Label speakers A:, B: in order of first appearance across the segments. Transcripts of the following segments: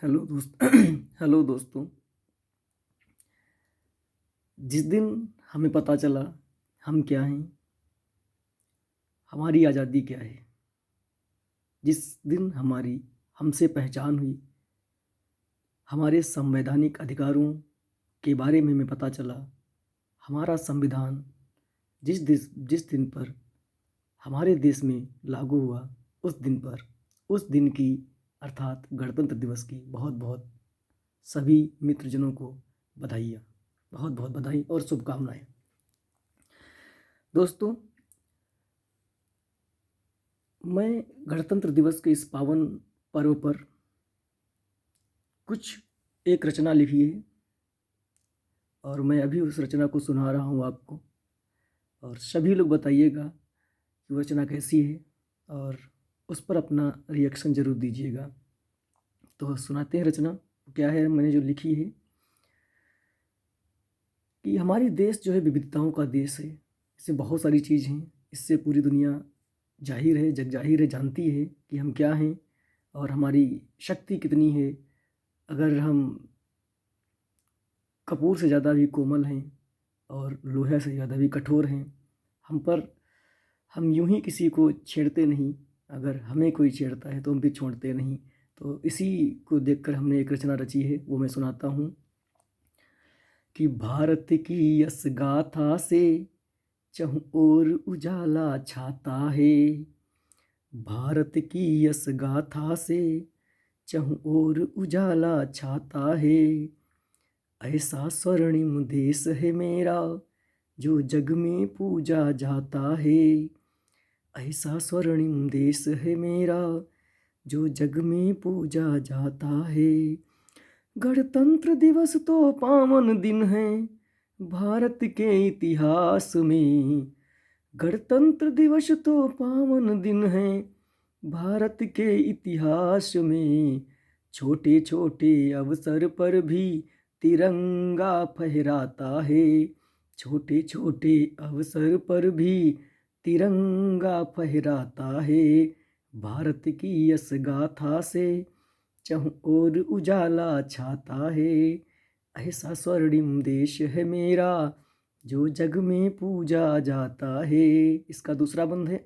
A: Hello दोस्तों। जिस दिन हमें पता चला हम क्या हैं, हमारी आज़ादी क्या है, जिस दिन हमारी हमसे पहचान हुई, हमारे संवैधानिक अधिकारों के बारे में हमें पता चला, हमारा संविधान जिस दिन पर हमारे देश में लागू हुआ, उस दिन की अर्थात गणतंत्र दिवस की बहुत बहुत सभी मित्रजनों को बधाइयाँ, बहुत बहुत बधाई और शुभकामनाएं। दोस्तों, मैं गणतंत्र दिवस के इस पावन पर्व पर कुछ एक रचना लिखी है और मैं अभी उस रचना को सुना रहा हूँ आपको, और सभी लोग बताइएगा कि वो रचना कैसी है और उस पर अपना रिएक्शन ज़रूर दीजिएगा। तो सुनाते हैं रचना क्या है मैंने जो लिखी है। कि हमारी देश जो है विविधताओं का देश है, इसमें बहुत सारी चीज़ हैं, इससे पूरी दुनिया जग जाहिर है जानती है कि हम क्या हैं और हमारी शक्ति कितनी है। अगर हम कपूर से ज़्यादा भी कोमल हैं और लोहे से ज़्यादा भी कठोर हैं, हम यूं ही किसी को छेड़ते नहीं, अगर हमें कोई छेड़ता है तो हम भी छोड़ते नहीं। तो इसी को देखकर हमने एक रचना रची है, वो मैं सुनाता हूँ। कि भारत की यश गाथा से चहुं ओर उजाला छाता है, भारत की यश गाथा से चहुं ओर उजाला छाता है। ऐसा स्वर्णिम देश है मेरा जो जग में पूजा जाता है, ऐसा स्वर्णिम देश है मेरा जो जग में पूजा जाता है। गणतंत्र दिवस तो पावन दिन है भारत के इतिहास में, गणतंत्र दिवस तो पावन दिन है भारत के इतिहास में। छोटे छोटे अवसर पर भी तिरंगा फहराता है, छोटे छोटे अवसर पर भी तिरंगा फहराता है। भारत की यश गाथा से चहुं ओर उजाला छाता है, ऐसा स्वर्णिम देश है मेरा जो जग में पूजा जाता है। इसका दूसरा बंद है।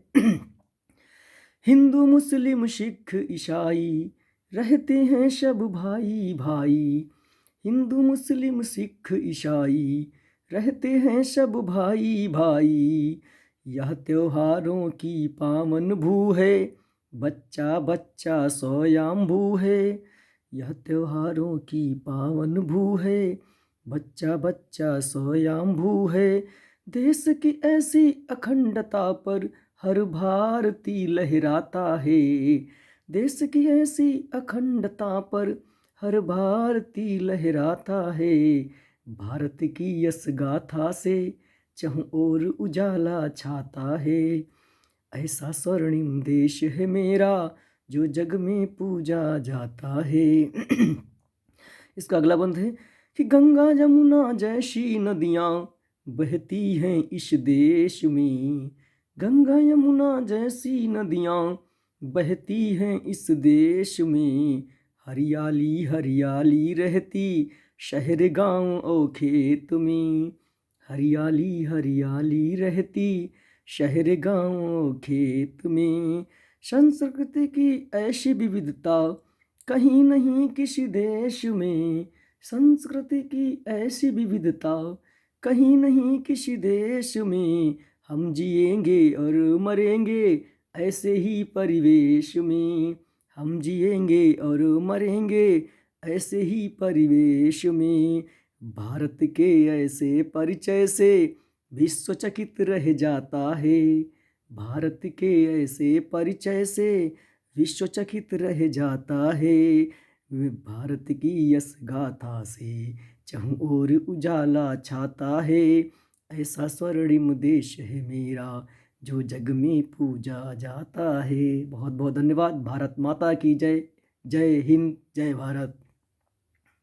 A: हिंदू मुस्लिम सिख ईसाई रहते हैं सब भाई भाई, हिंदू मुस्लिम सिख ईसाई रहते हैं सब भाई भाई। यह त्योहारों की पावन भू है, बच्चा बच्चा स्वयंभू है। यह त्योहारों की पावन भू है, बच्चा बच्चा स्वयंभू है। देश की ऐसी अखंडता पर हर भारतीय लहराता है, देश की ऐसी अखंडता पर हर भारतीय लहराता है। भारत की यश गाथा से चहुं ओर उजाला छाता है, ऐसा स्वर्णिम देश है मेरा जो जग में पूजा जाता है। इसका अगला बंद है कि गंगा यमुना जैसी नदियाँ बहती हैं इस देश में, गंगा यमुना जैसी नदियाँ बहती हैं इस देश में। हरियाली हरियाली रहती शहर गांव और खेत में, हरियाली हरियाली रहती शहर गांव खेत में। संस्कृति की ऐसी विविधता कहीं नहीं किसी देश में, संस्कृति की ऐसी विविधता कहीं नहीं किसी देश में। हम जिएंगे और मरेंगे ऐसे ही परिवेश में, हम जिएंगे और मरेंगे ऐसे ही परिवेश में। भारत के ऐसे परिचय से विश्व चकित रह जाता है, भारत के ऐसे परिचय से विश्व चकित रह जाता है। भारत की यश गाथा से चहुं ओर उजाला छाता है, ऐसा स्वर्णिम देश है मेरा जो जग में पूजा जाता है। बहुत बहुत धन्यवाद। भारत माता की जय। जय हिंद, जय भारत।